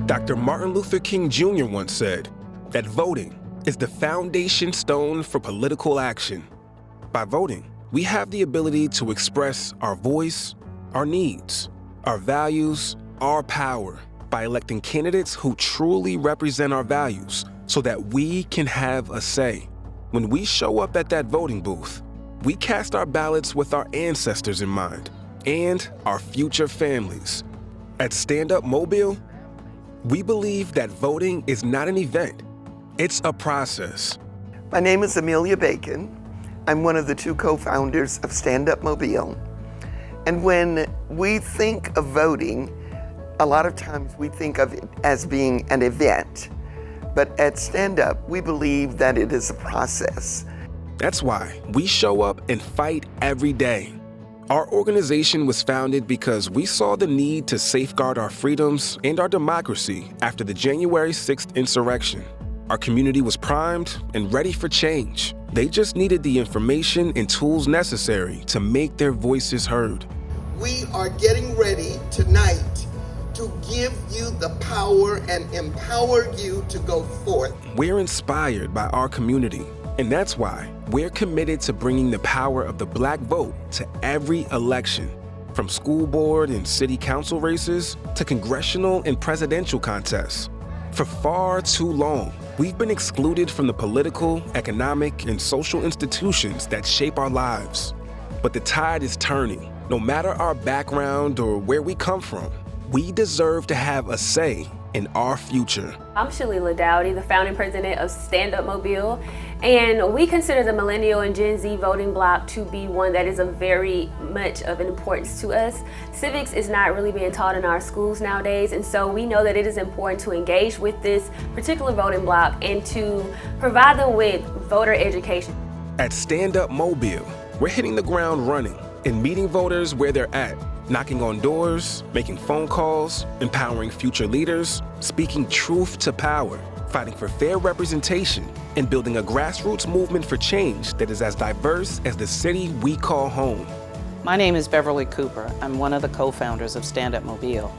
Dr. Martin Luther King Jr. once said that voting is the foundation stone for political action. By voting, we have the ability to express our voice, our needs, our values, our power by electing candidates who truly represent our values so that we can have a say. When we show up at that voting booth, we cast our ballots with our ancestors in mind and our future families. At Stand Up Mobile, we believe that voting is not an event, it's a process. My name is Amelia Bacon. I'm one of the two co-founders of Stand Up Mobile. And when we think of voting, a lot of times we think of it as being an event. But at Stand Up, we believe that it is a process. That's why we show up and fight every day. Our organization was founded because we saw the need to safeguard our freedoms and our democracy after the January 6th insurrection. Our community was primed and ready for change. They just needed the information and tools necessary to make their voices heard. We are getting ready tonight to give you the power and empower you to go forth. We're inspired by our community, and that's why we're committed to bringing the power of the Black vote to every election, from school board and city council races to congressional and presidential contests. For far too long, we've been excluded from the political, economic, and social institutions that shape our lives. But the tide is turning. No matter our background or where we come from, we deserve to have a say in our future. I'm Shalila Dowdy, the founding president of Stand Up Mobile, and we consider the Millennial and Gen Z voting bloc to be one that is of very much of an importance to us. Civics is not really being taught in our schools nowadays, and so we know that it is important to engage with this particular voting bloc and to provide them with voter education. At Stand Up Mobile, we're hitting the ground running and meeting voters where they're at, knocking on doors, making phone calls, empowering future leaders, speaking truth to power, fighting for fair representation, and building a grassroots movement for change that is as diverse as the city we call home. My name is Beverly Cooper. I'm one of the co-founders of Stand Up Mobile.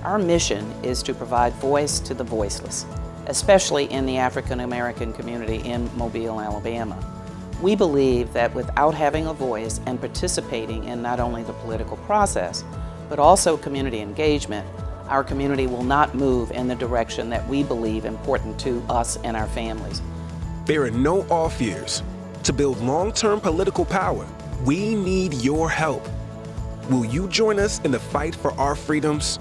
Our mission is to provide voice to the voiceless, especially in the African American community in Mobile, Alabama. We believe that without having a voice and participating in not only the political process, but also community engagement, our community will not move in the direction that we believe important to us and our families. There are no off years. To build long-term political power, we need your help. Will you join us in the fight for our freedoms?